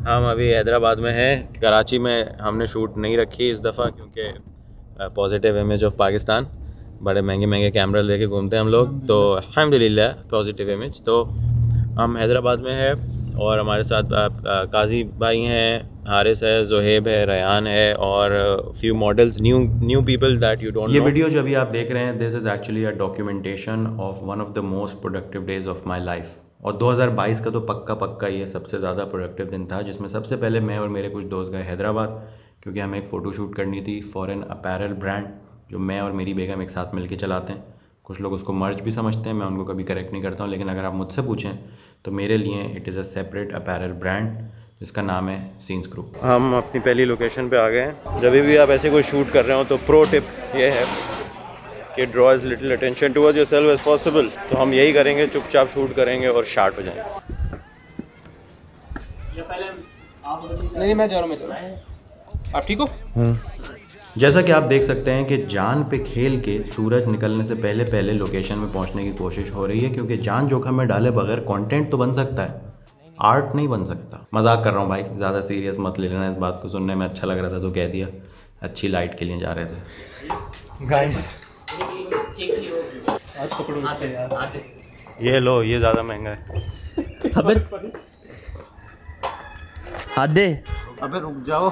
हम अभी हैदराबाद में हैं। कराची में हमने शूट नहीं रखी इस दफ़ा क्योंकि पॉजिटिव इमेज ऑफ पाकिस्तान, बड़े महंगे महंगे कैमरा लेके घूमते हैं हम लोग, तो अल्हम्दुलिल्लाह पॉजिटिव इमेज। तो हम हैदराबाद में है और हमारे साथ काजी भाई हैं, हारिस है, ज़ुहैब है, रयान है और few models, new people that you don't know. ये वीडियो जो अभी आप देख रहे हैं, this is actually a documentation of one of the most productive days of my life. और 2022 का तो पक्का ये सबसे ज़्यादा प्रोडक्टिव दिन था, जिसमें सबसे पहले मैं और मेरे कुछ दोस्त गए हैदराबाद क्योंकि हमें एक फ़ोटोशूट करनी थी फॉर एन अपैरल ब्रांड जो मैं और मेरी बेगम एक साथ मिलकर चलाते हैं। कुछ लोग उसको मर्ज भी समझते हैं, मैं उनको कभी करेक्ट नहीं करता हूँ, लेकिन अगर आप मुझसे पूछें तो मेरे लिए it is a separate apparel brand जिसका नाम है सीन्स क्रू। हम अपनी पहली लोकेशन पे आ गए हैं। जब भी आप ऐसे कोई शूट कर रहे हो तो प्रो टिप ये है कि draw as little attention towards yourself as possible. तो हम यही करेंगे, चुपचाप शूट करेंगे और शार्ट हो जाएंगे। नहीं मैं जा रहा हूँ। आप ठीक हो? जैसा कि आप देख सकते हैं कि जान पे खेल के सूरज निकलने से पहले पहले लोकेशन में पहुंचने की कोशिश हो रही है, क्योंकि जान जोखिम में डाले बगैर कंटेंट तो बन सकता है, आर्ट नहीं बन सकता। मजाक कर रहा हूँ भाई, ज़्यादा सीरियस मत ले लेना इस बात को। सुनने में अच्छा लग रहा था तो कह दिया। अच्छी लाइट के लिए जा रहे थे गाइस। आज पकड़ो इसको यार। ये लो, ये ज़्यादा महंगा है। अबे रुक जाओ।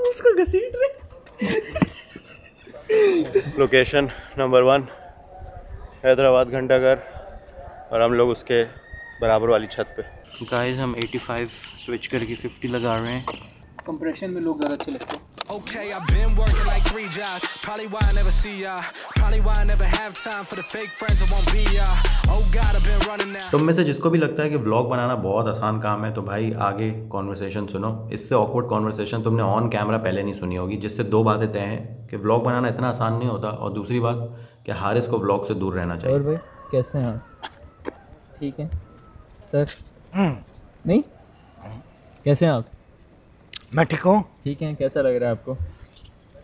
उसको घसीट रहे। लोकेशन नंबर 1 हैदराबाद घंटाघर और हम लोग उसके बराबर वाली छत पे। गाइस हम 85 स्विच करके 50 लगा रहे हैं। कंप्रेशन में लोग ज़्यादा अच्छे लगते हैं। Okay, I've been working like 3 jobs. Probably why I never see ya. Probably why I never have time for the fake friends that won't be ya. Oh God, I've been running now. तुम में से जिसको भी लगता है कि vlog बनाना बहुत आसान काम है, तो भाई आगे कॉन्वर्सेशन सुनो। इससे ऑकवर्ड कॉन्वर्सेशन तुमने ऑन कैमरा पहले नहीं सुनी होगी, जिससे दो बातें तय हैं कि व्लॉग बनाना इतना आसान नहीं होता, और दूसरी बात कि हारिस को व्लॉग से दूर रहना चाहिए। और भाई कैसे हैं आप? ठीक है सर? नहीं कैसे हैं आप? मैं ठीक हूँ। ठीक है, कैसा लग रहा है आपको?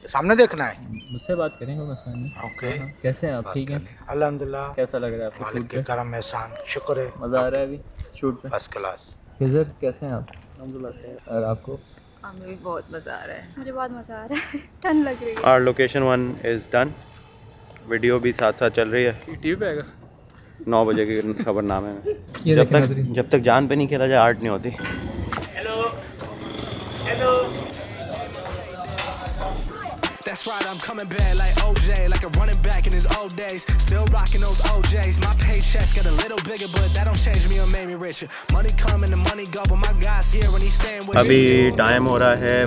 सामने देखना है, मुझसे बात करेंगे मसला नहीं। ओके। कैसे हैं आप? ठीक हैं अल्हम्दुलिल्लाह। कैसा लग रहा है आपको? मालिक शूट के करम एहसान, शुक्र है। मज़ा आ रहा है अभी शूट पे? First class. फिजर कैसे हैं आप? अल्हम्दुलिल्लाह। और आपको? हमें भी बहुत मज़ा आ रहा है। मुझे बहुत मज़ा आ रहा है। ठंड लग रही है। Our location 1 is done. Video भी साथ साथ चल रही है। टीवी पे आएगा 9 बजे की खबरनामे में। जब तक जान पे नहीं खेला जाए आर्ट नहीं होती। That's right, I'm coming back like OJ, like a running back in his old days. Still rocking those OJs. My paychecks get a little bigger, but that don't change me or make me richer. Money come and the money go, but my God's here when he's staying with me. अभी time हो रहा है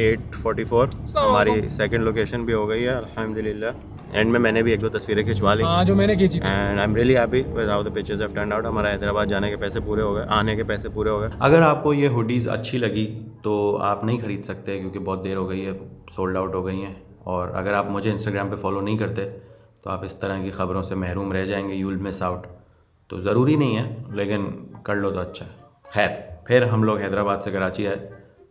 8:44। हमारी second location भी हो गई है अल्हम्दुलिल्लाह। एंड में मैंने भी 1-2 तस्वीरें खिंचवा ली, जो मैंने खींची थी। And I am really happy with how the pictures have turned out. हमारा हैदराबाद जाने के पैसे पूरे हो गए, आने के पैसे पूरे हो गए। अगर आपको ये हुडीज़ अच्छी लगी तो आप नहीं ख़रीद सकते क्योंकि बहुत देर हो गई है, सोल्ड आउट हो गई हैं। और अगर आप मुझे इंस्टाग्राम पे फॉलो नहीं करते तो आप इस तरह की ख़बरों से महरूम रह जाएंगे, यू विल मिस आउट। तो ज़रूरी नहीं है, लेकिन कर लो तो अच्छा है। खैर, फिर हम लोग हैदराबाद से कराची आए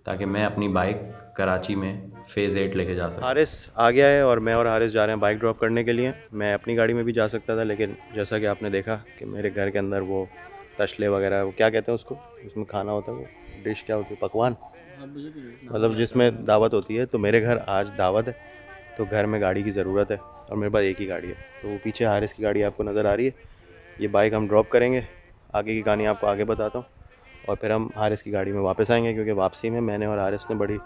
ताकि मैं अपनी बाइक कराची में फ़ेज़ 8 लेके जा सकूँ। हारिस आ गया है और मैं और हारिस जा रहे हैं बाइक ड्रॉप करने के लिए। मैं अपनी गाड़ी में भी जा सकता था, लेकिन जैसा कि आपने देखा कि मेरे घर के अंदर वो तशले वगैरह, वो क्या कहते हैं उसको, उसमें खाना होता है, वो डिश क्या होती है, पकवान, मतलब जिसमें दावत होती है। तो मेरे घर आज दावत है, तो घर में गाड़ी की ज़रूरत है और मेरे पास एक ही गाड़ी है। तो वो पीछे हारिस की गाड़ी आपको नज़र आ रही है। ये बाइक हम ड्रॉप करेंगे, आगे की कहानी आपको आगे बताता हूँ, और फिर हम हारिस की गाड़ी में वापस आएंगे क्योंकि वापसी में मैंने और हारिस ने बड़ी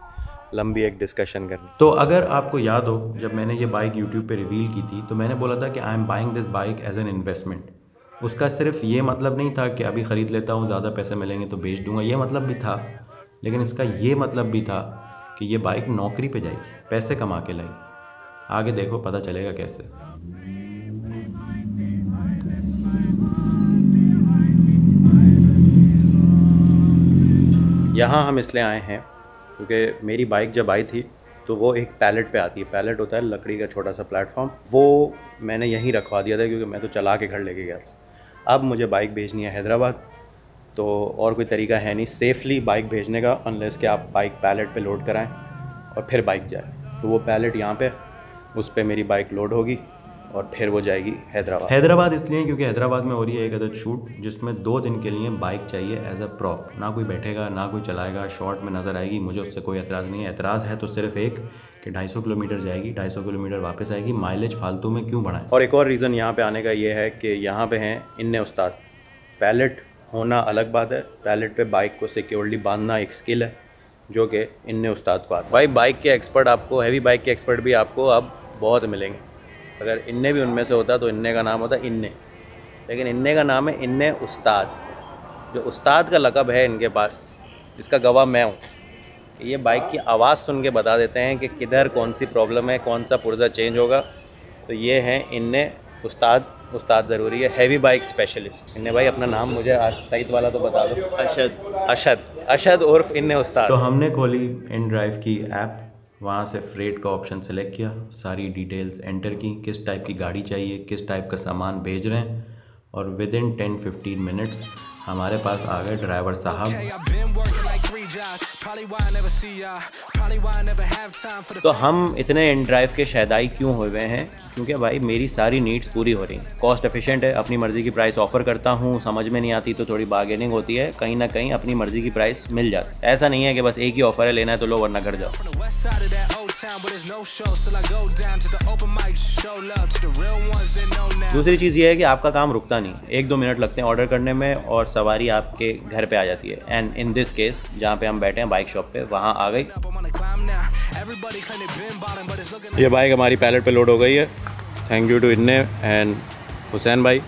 लंबी एक डिस्कशन करनी। तो अगर आपको याद हो, जब मैंने ये बाइक यूट्यूब पे रिवील की थी तो मैंने बोला था कि I am buying this bike as an investment. उसका सिर्फ ये मतलब नहीं था कि अभी ख़रीद लेता हूँ, ज़्यादा पैसे मिलेंगे तो बेच दूँगा, ये मतलब भी था, लेकिन इसका ये मतलब भी था कि ये बाइक नौकरी पे जाएगी, पैसे कमा के लाएगी। आगे देखो, पता चलेगा कैसे। यहाँ हम इसलिए आए हैं क्योंकि मेरी बाइक जब आई थी तो वो एक पैलेट पे आती है। पैलेट होता है लकड़ी का छोटा सा प्लेटफॉर्म, वो मैंने यहीं रखवा दिया था क्योंकि मैं तो चला के घर लेके गया था। अब मुझे बाइक भेजनी है हैदराबाद, तो और कोई तरीका है नहीं सेफ़ली बाइक भेजने का, अनलेस कि आप बाइक पैलेट पे लोड कराएं और फिर बाइक जाए। तो वो पैलेट यहाँ पे, उस पर मेरी बाइक लोड होगी और फिर वो जाएगी हैदराबाद। हैदराबाद इसलिए क्योंकि हैदराबाद में हो रही है एक अदद शूट जिसमें 2 दिन के लिए बाइक चाहिए एज अ प्रॉप। ना कोई बैठेगा ना कोई चलाएगा, शॉर्ट में नज़र आएगी, मुझे उससे कोई एतराज़ नहीं है। एतराज़ है तो सिर्फ एक कि 250 किलोमीटर जाएगी, 250 किलोमीटर वापस आएगी, माइलेज फालतू में क्यों बढ़ाएं। और एक और रीज़न यहाँ पे आने का ये है कि यहाँ पे हैं इन्ने उस्ताद। पैलेट होना अलग बात है, पैलेट पे बाइक को सिक्योरली बांधना एक स्किल है जो कि इन्ने उस्ताद को आता है। भाई बाइक के एक्सपर्ट आपको, हैवी बाइक के एक्सपर्ट भी आपको अब बहुत मिलेंगे। अगर इन्ने भी उनमें से होता तो इन्ने का नाम होता इन्ने, लेकिन इन्ने का नाम है इन्ने उस्ताद। जो उस्ताद का लक़ब है इनके पास, इसका गवाह मैं हूँ कि ये बाइक की आवाज़ सुन के बता देते हैं कि किधर कौन सी प्रॉब्लम है, कौन सा पुर्जा चेंज होगा। तो ये हैं इन्ने उस्ताद। उस्ताद ज़रूरी है, हैवी बाइक स्पेशलिस्ट। इन्ने भाई अपना नाम मुझे आज सईद वाला तो बता दो। अशद उर्फ इन्ने उस्ताद। तो हमने खोली इन ड्राइव की ऐप, वहाँ से फ्रेट का ऑप्शन सेलेक्ट किया, सारी डिटेल्स एंटर की, किस टाइप की गाड़ी चाहिए, किस टाइप का सामान भेज रहे हैं, और विद इन 10-15 मिनट्स हमारे पास आ गए ड्राइवर साहब। तो हम इतने इन ड्राइव के शहदाई क्यों हुए हैं? क्योंकि भाई मेरी सारी नीड्स पूरी हो रही हैं, कॉस्ट एफिशिएंट है, अपनी मर्ज़ी की प्राइस ऑफ़र करता हूँ, समझ में नहीं आती तो थोड़ी बार्गेनिंग होती है, कहीं ना कहीं अपनी मर्ज़ी की प्राइस मिल जाती है। ऐसा नहीं है कि बस एक ही ऑफ़र है, लेना है तो लो वरना घर जाओ। दूसरी चीज़ ये है कि आपका काम रुकता नहीं, 1-2 मिनट लगते हैं ऑर्डर करने में और सवारी आपके घर पे आ जाती है। एंड इन दिस केस जहाँ पे हम बैठे हैं बाइक शॉप पे, वहाँ आ गई। ये बाइक हमारी पैलेट पे लोड हो गई है, थैंक यू टू इन्ने एंड हुसैन भाई।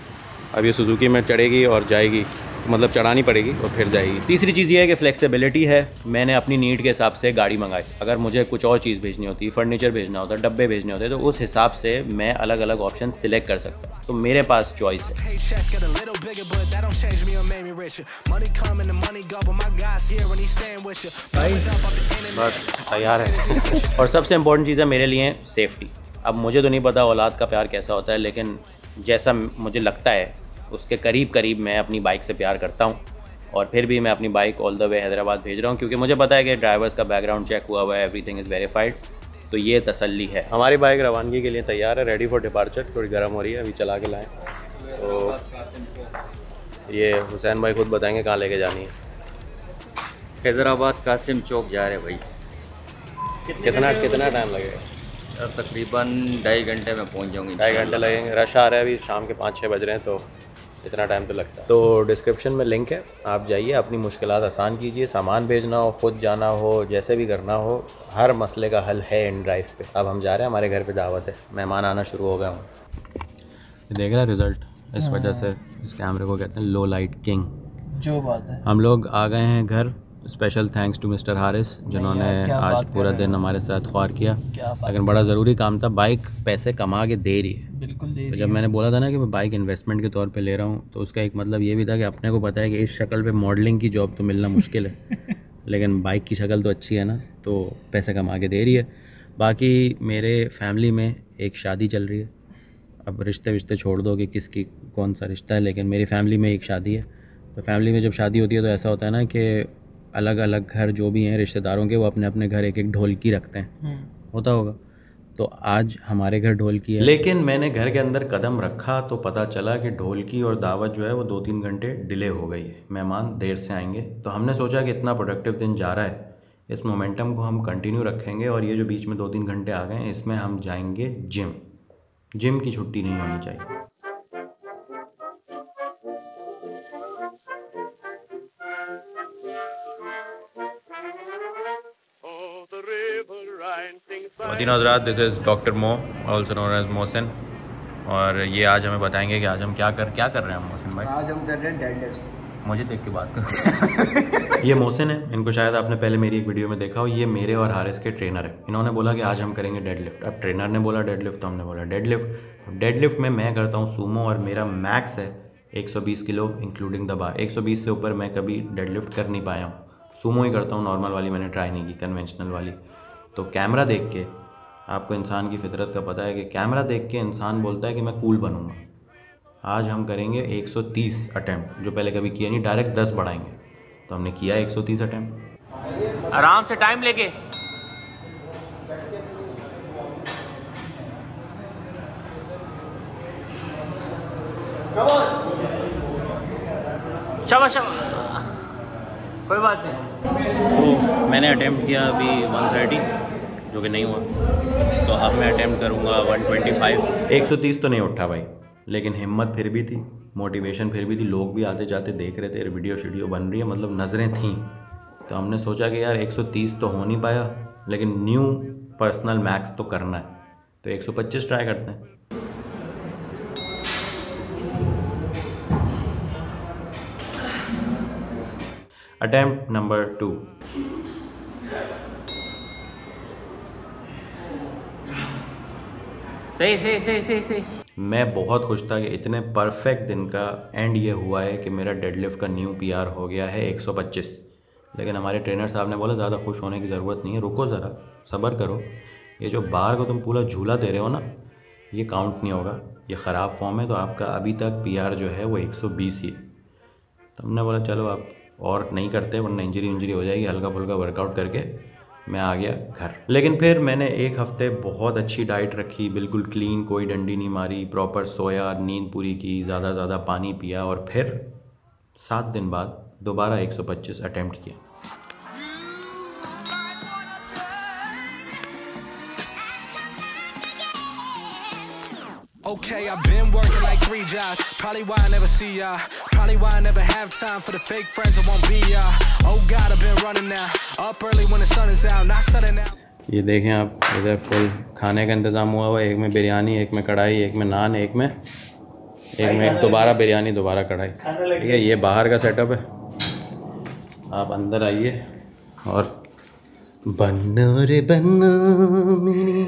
अब ये सुजुकी में चढ़ेगी और जाएगी, मतलब चढ़ानी पड़ेगी और फिर जाएगी। तीसरी चीज़ ये है कि फ्लेक्सिबिलिटी है। मैंने अपनी नीड के हिसाब से गाड़ी मंगाई। अगर मुझे कुछ और चीज़ भेजनी होती, फर्नीचर भेजना होता, डब्बे भेजने होते, तो उस हिसाब से मैं अलग अलग ऑप्शन सिलेक्ट कर सकता हूँ। तो मेरे पास चॉइस है। बस तैयार है। और सबसे इम्पोर्टेंट चीज़ है मेरे लिए सेफ्टी। अब मुझे तो नहीं पता औलाद का प्यार कैसा होता है, लेकिन जैसा मुझे लगता है उसके करीब करीब मैं अपनी बाइक से प्यार करता हूँ। और फिर भी मैं अपनी bike all the way Hyderabad भेज रहा हूँ क्योंकि मुझे पता है कि ड्राइवर्स का बैकग्राउंड चेक हुआ हुआ है, एवरीथिंग इज़ वेरीफाइड। तो ये तसल्ली है। हमारी बाइक रवानगी के लिए तैयार है, रेडी फॉर डिपार्चर। थोड़ी गर्म हो रही है, अभी चला के लाएँ। तो ये हुसैन भाई खुद बताएंगे कहाँ लेके जानी है। हैदराबाद कासिम चौक जा रहे भाई। कितना टाइम लगेगा? तकरीबन 2.5 घंटे में पहुंच जाऊंगी। 2.5 घंटे लगेंगे। रश आ रहा है, अभी शाम के 5-6 बज रहे हैं, तो इतना टाइम तो लगता है। तो डिस्क्रिप्शन में लिंक है, आप जाइए, अपनी मुश्किलात आसान कीजिए। सामान भेजना हो, ख़ुद जाना हो, जैसे भी करना हो, हर मसले का हल है इन ड्राइव पे। अब हम जा रहे हैं, हमारे घर पे दावत है, मेहमान आना शुरू हो गए हूँ। देख रहा रिज़ल्ट, इस वजह से इस कैमरे को कहते हैं लो लाइट किंग। जो बात है, हम लोग आ गए हैं घर। Special thanks to mister Haris जिन्होंने आज पूरा दिन हमारे साथ ख्वार किया। लेकिन बड़ा ज़रूरी काम था, बाइक पैसे कमा के दे रही है। बिल्कुल दे रही है। तो जब मैंने बोला था ना कि मैं बाइक इन्वेस्टमेंट के तौर पे ले रहा हूँ, तो उसका एक मतलब ये भी था कि अपने को पता है कि इस शक्ल पे मॉडलिंग की जॉब तो मिलना मुश्किल है लेकिन बाइक की शक्ल तो अच्छी है ना, तो पैसे कमा के दे रही है। बाकी मेरे फैमिली में एक शादी चल रही है। अब रिश्ते छोड़ दो कि किसकी कौन सा रिश्ता है, लेकिन मेरी फैमिली में एक शादी है। तो फैमिली में जब शादी होती है तो ऐसा होता है ना कि अलग अलग घर जो भी हैं रिश्तेदारों के, वो अपने अपने घर एक एक ढोलकी रखते हैं, होता होगा। तो आज हमारे घर ढोलकी है, लेकिन मैंने घर के अंदर कदम रखा तो पता चला कि ढोलकी और दावत जो है वो 2-3 घंटे डिले हो गई है, मेहमान देर से आएंगे। तो हमने सोचा कि इतना प्रोडक्टिव दिन जा रहा है, इस मोमेंटम को हम कंटिन्यू रखेंगे। और ये जो बीच में 2-3 घंटे आ गए हैं, इसमें हम जाएंगे जिम की छुट्टी नहीं होनी चाहिए। Medina Hazrat, this is doctor मो, ऑल्सो नोन एज मोहसिन। और ये आज हमें बताएंगे कि आज हम क्या कर रहे हैं मोहसिन भाई। आज हम कर रहे हैं डेडलिफ्ट्स। मुझे देख के बात कर ये मोहसिन है, इनको शायद आपने पहले मेरी एक वीडियो में देखा हो। ये मेरे और हारिस के ट्रेनर है। इन्होंने बोला कि आज हम करेंगे डेडलिफ्ट। अब ट्रेनर ने बोला डेडलिफ्ट, तो हमने बोला डेडलिफ्ट में मैं करता हूँ सूमो, और मेरा मैक्स है 120 किलो इंक्लूडिंग द बार। 120 से ऊपर मैं कभी डेडलिफ्ट कर नहीं पाया हूँ। सूमो ही करता हूँ, नॉर्मल वाली मैंने ट्राई नहीं की, कन्वेंशनल वाली। तो कैमरा देख के, आपको इंसान की फितरत का पता है कि कैमरा देख के इंसान बोलता है कि मैं कूल बनूंगा। आज हम करेंगे 130 अटैम्प्ट, जो पहले कभी किया नहीं, डायरेक्ट 10 बढ़ाएंगे। तो हमने किया 130 अटैम्प्ट, आराम से टाइम लेके। शाबाश शाबाश, कोई बात नहीं। तो मैंने अटेम्प्ट किया अभी 130 जो कि नहीं हुआ, तो अब मैं अटेम्प्ट करूँगा 125। 130 तो नहीं उठा भाई, लेकिन हिम्मत फिर भी थी, मोटिवेशन फिर भी थी। लोग भी आते जाते देख रहे थे, वीडियो शीडियो बन रही है, मतलब नज़रें थीं। तो हमने सोचा कि यार 130 तो हो नहीं पाया, लेकिन न्यू पर्सनल मैक्स तो करना है, तो 125 ट्राई करते हैं। Attempt number 2। सही। मैं बहुत खुश था कि इतने परफेक्ट दिन का एंड ये हुआ है कि मेरा डेडलिफ्ट का न्यू पीआर हो गया है 125। लेकिन हमारे ट्रेनर साहब ने बोला ज़्यादा खुश होने की ज़रूरत नहीं है, रुको ज़रा, सब्र करो। ये जो बार को तुम पूरा झूला दे रहे हो ना, ये काउंट नहीं होगा, ये ख़राब फॉर्म है। तो आपका अभी तक पीआर जो है वो 120 ही है। तो हमने बोला चलो आप और नहीं करते, वरना इंजरी हो जाएगी। हल्का फुल्का वर्कआउट करके मैं आ गया घर। लेकिन फिर मैंने एक हफ़्ते बहुत अच्छी डाइट रखी, बिल्कुल क्लीन, कोई डंडी नहीं मारी, प्रॉपर सोया, नींद पूरी की, ज़्यादा पानी पिया, और फिर 7 दिन बाद दोबारा 125 अटेम्प्ट किया। Okay, I've been working like 3 jobs. Probably why I never see ya. Probably why I never have time for the fake friends that won't be ya. Oh God, I've been running now. Up early when the sun is out, not sunning out. ये देखें आप, इधर full खाने का इंतज़ाम हुआ हुआ है। एक में बिरयानी, एक में कढ़ाई, एक में नान, एक में दोबारा बिरयानी, दोबारा कढ़ाई। ठीक है, ये बाहर का सेटअप है। आप अंदर आइए और बनो रे बनो मेरी